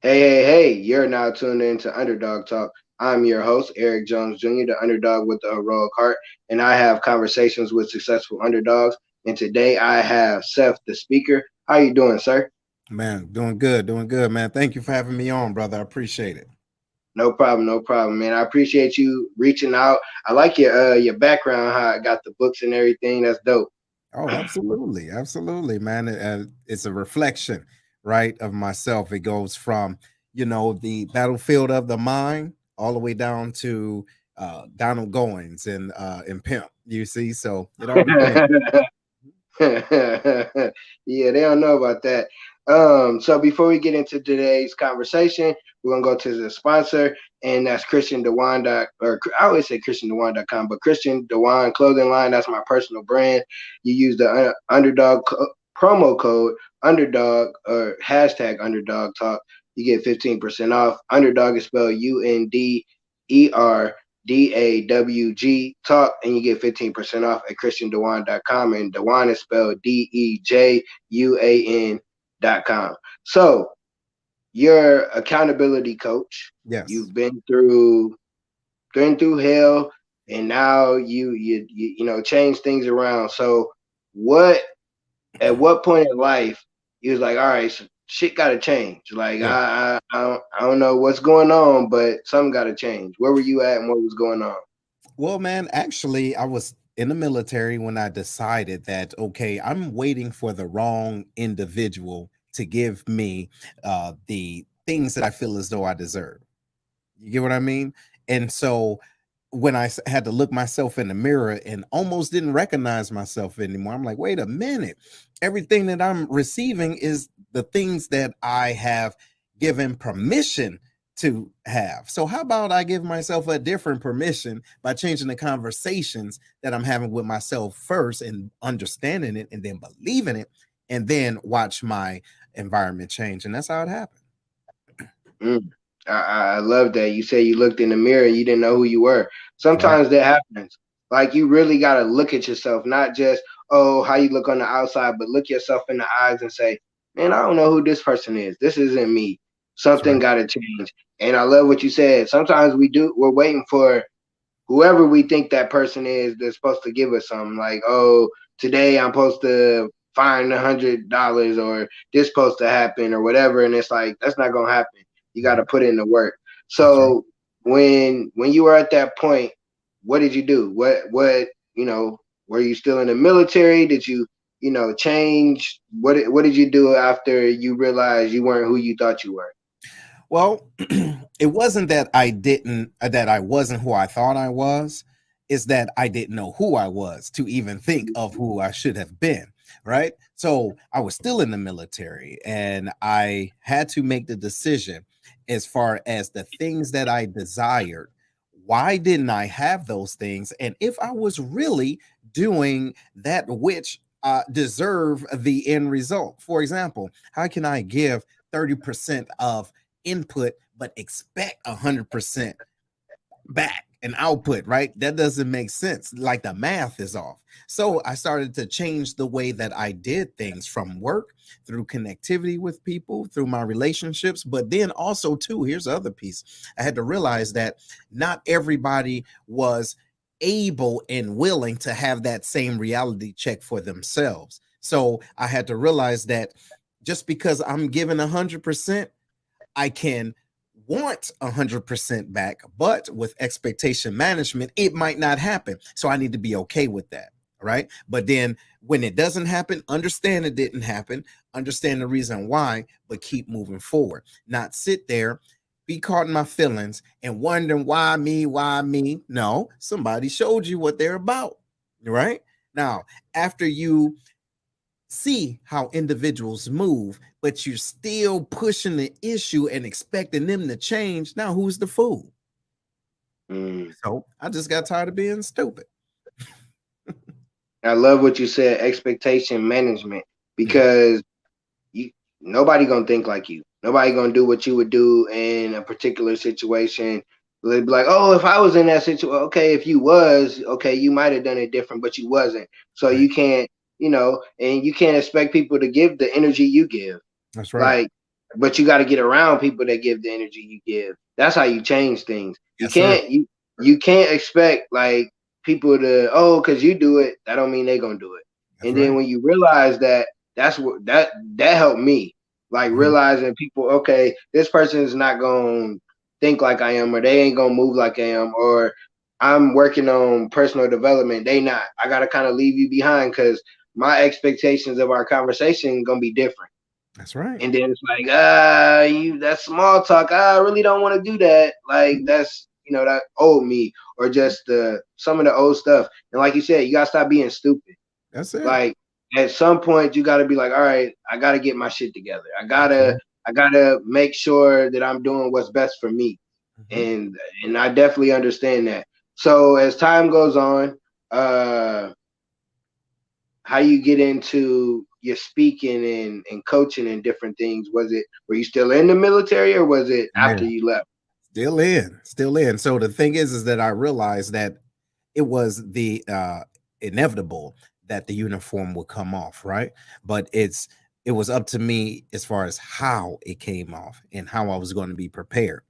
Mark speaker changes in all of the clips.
Speaker 1: Hey, you're now tuned in to Underdog Talk. I'm your host, Eric Jones Jr., the underdog with the heroic heart, and I have conversations with successful underdogs. And today I have Seth The Speaker. How you doing, sir?
Speaker 2: Man, doing good, man. Thank you for having me on, brother. I appreciate it.
Speaker 1: No problem, man. I appreciate you reaching out. I like your background, how I got the books and everything. That's dope.
Speaker 2: Oh, absolutely, absolutely, man. It's a reflection, right, of myself. It goes from the battlefield of the mind all the way down to Donald Goins and Pimp. You see, so it all depends.
Speaker 1: Yeah, they don't know about that. So before we get into today's conversation, we're gonna go to the sponsor, and that's Christian Dewan or I always say ChristianDewan.com, but Christian Dewan clothing line. That's my personal brand. You use the promo code underdog or hashtag underdog talk. You get 15% off. Underdog is spelled UNDERDAWG talk, and you get 15% off at ChristianDewan.com. And Dewan is spelled DEJUAN.com. So you're accountability coach.
Speaker 2: Yes.
Speaker 1: You've been through hell, and now you change things around. So what at what point in life you was like, all right, so shit got to change. Like
Speaker 2: Yeah.
Speaker 1: I don't know what's going on, but something got to change. Where were you at, and what was going on?
Speaker 2: Well, man, actually, I was in the military when I decided that, okay, I'm waiting for the wrong individual to give me the things that I feel as though I deserve. You get what I mean? And so when had to look myself in the mirror and almost didn't recognize myself anymore, I'm like, wait a minute. Everything that I'm receiving is the things that I have given permission to have. So how about I give myself a different permission by changing the conversations that I'm having with myself first and understanding it and then believing it and then watch my environment change. And that's how it happened.
Speaker 1: Mm. I love that. You say you looked in the mirror and you didn't know who you were.
Speaker 2: Right.
Speaker 1: Sometimes that happens. Like you really got to look at yourself, not just, oh, how you look on the outside, but look yourself in the eyes and say, man, I don't know who this person is. This isn't me.
Speaker 2: That's
Speaker 1: Something
Speaker 2: right.
Speaker 1: got to change. And I love what you said. Sometimes we're waiting for whoever we think that person is that's supposed to give us something. Like, oh, today I'm supposed to find $100 or this supposed to happen or whatever. And it's like, that's not going to happen. You got to
Speaker 2: Nope.
Speaker 1: put in the work.
Speaker 2: That's right.
Speaker 1: So when you were at that point, what did you do? What were you still in the military? Did you change? What did you do after you realized you weren't who you thought you were?
Speaker 2: Well, it wasn't that I wasn't who I thought I was. It's that I didn't know who I was to even think of who I should have been. Right. So I was still in the military and I had to make the decision as far as the things that I desired. Why didn't I have those things? And if I was really doing that which deserve the end result. For example, how can I give 30% of input but expect 100% back and output, right? That doesn't make sense. Like the math is off. So I started to change the way that I did things from work through connectivity with people, through my relationships. But then also, too, here's the other piece. I had to realize that not everybody was able and willing to have that same reality check for themselves. So I had to realize that just because I'm giving 100%, I can want 100% back, but with expectation management, it might not happen. So I need to be okay with that. Right. But then when it doesn't happen, understand it didn't happen, understand the reason why, but keep moving forward. Not sit there, be caught in my feelings and wondering why me, why me. No, somebody showed you what they're about. Right. Now, after you see how individuals move, but you're still pushing the issue and expecting them to change. Now, who's the fool?
Speaker 1: Mm.
Speaker 2: So I just got tired of being stupid.
Speaker 1: I love what you said, expectation management,
Speaker 2: Yeah,
Speaker 1: because you nobody gonna think like you. Nobody gonna do what you would do in a particular situation. They'd be like, oh, if I was in that situation, okay, if you was, okay, you might have done it different, but you wasn't. So
Speaker 2: right.
Speaker 1: you can't, and you can't expect people to give the energy you give.
Speaker 2: That's right.
Speaker 1: Like but you got to get around people that give the energy you give. That's how you change things. You
Speaker 2: Yes, sir.
Speaker 1: can't you can't expect like people to, oh, because you do it, that don't mean they gonna do it.
Speaker 2: That's
Speaker 1: And then
Speaker 2: right.
Speaker 1: when you realize that, that's what that helped me. Like
Speaker 2: Mhm.
Speaker 1: realizing people, okay, this person is not gonna think like I am, or they ain't gonna move like I am, or I'm working on personal development. They not. I gotta kind of leave you behind because my expectations of our conversation gonna be different.
Speaker 2: That's right.
Speaker 1: And then it's like, you that's small talk. I really don't want to do that. Like
Speaker 2: Mhm.
Speaker 1: that's that old me, or just some of the old stuff. And like you said, you gotta stop being stupid.
Speaker 2: That's it.
Speaker 1: Like at some point, you gotta be like, all right, I gotta get my shit together.
Speaker 2: That's right.
Speaker 1: I gotta make sure that I'm doing what's best for me.
Speaker 2: Mhm.
Speaker 1: And I definitely understand that. So as time goes on, uh, how you get into your speaking and coaching and different things? Were you still in the military, or was it after
Speaker 2: Yeah.
Speaker 1: you left?
Speaker 2: Still in, still in. So the thing is that I realized that it was the inevitable that the uniform would come off, right? But it was up to me as far as how it came off and how I was going to be prepared.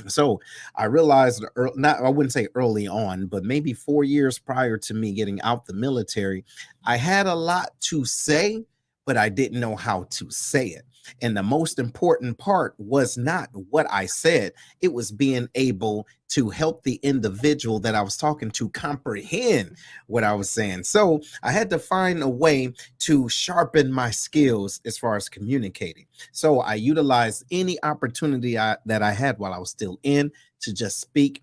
Speaker 2: So I realized, not I wouldn't say early on, but maybe 4 years prior to me getting out the military, I had a lot to say, but I didn't know how to say it. And the most important part was not what I said, it was being able to help the individual that I was talking to comprehend what I was saying. So I had to find a way to sharpen my skills as far as communicating. So I utilized any opportunity that I had while I was still in to just speak,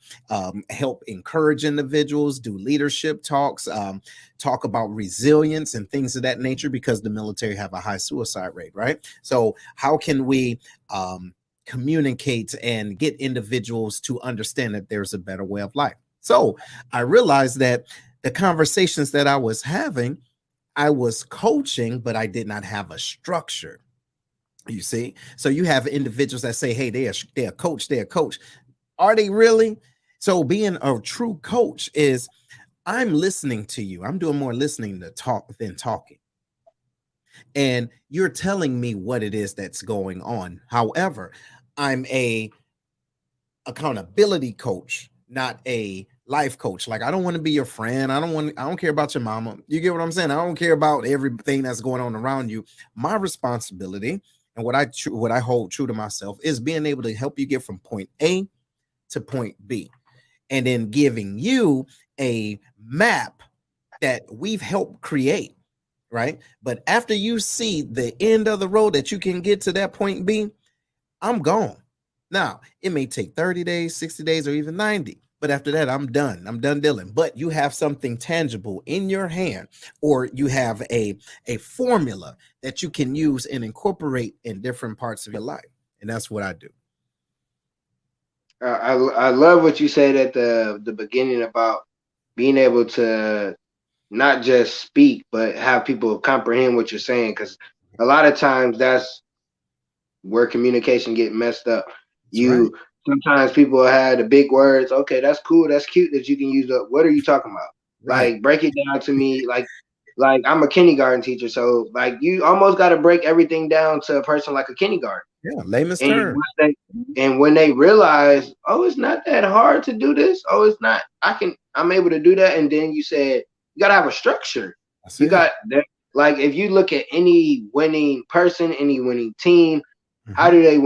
Speaker 2: help encourage individuals, do leadership talks, talk about resilience and things of that nature, because the military have a high suicide rate, right? So how can we communicate and get individuals to understand that there's a better way of life? So I realized that the conversations that I was having, I was coaching, but I did not have a structure. You see, so you have individuals that say, "Hey, they're a coach. They're a coach." Are they really? So being a true coach is, I'm listening to you. I'm doing more listening to talk than talking, and you're telling me what it is that's going on. However, I'm a accountability coach, not a life coach. Like, I don't want to be your friend. I don't care about your mama. You get what I'm saying? I don't care about everything that's going on around you. My responsibility and what I hold true to myself is being able to help you get from point A to point B, and then giving you a map that we've helped create, right? But after you see the end of the road that you can get to that point B, I'm gone. Now, it may take 30 days, 60 days, or even 90. But after that, I'm done. I'm done dealing. But you have something tangible in your hand, or you have a formula that you can use and incorporate in different parts of your life. And that's what I do.
Speaker 1: I love what you said at the beginning about being able to not just speak, but have people comprehend what you're saying. Because a lot of times that's where communication get messed up.
Speaker 2: That's right.
Speaker 1: You Sometimes people have the big words. Okay, that's cool, that's cute that you can use up. What are you talking about?
Speaker 2: Right.
Speaker 1: Like break it down to me. Like I'm a kindergarten teacher, so like you almost got to break everything down to a person like a kindergarten.
Speaker 2: Yeah. Layman's
Speaker 1: And
Speaker 2: term.
Speaker 1: when they realize, oh, it's not that hard to do this. Oh, it's not. I'm able to do that. And then you said you gotta have a structure.
Speaker 2: That's
Speaker 1: You
Speaker 2: it.
Speaker 1: got that. Like if you look at any winning person, any winning team, how
Speaker 2: Mhm.
Speaker 1: do they win?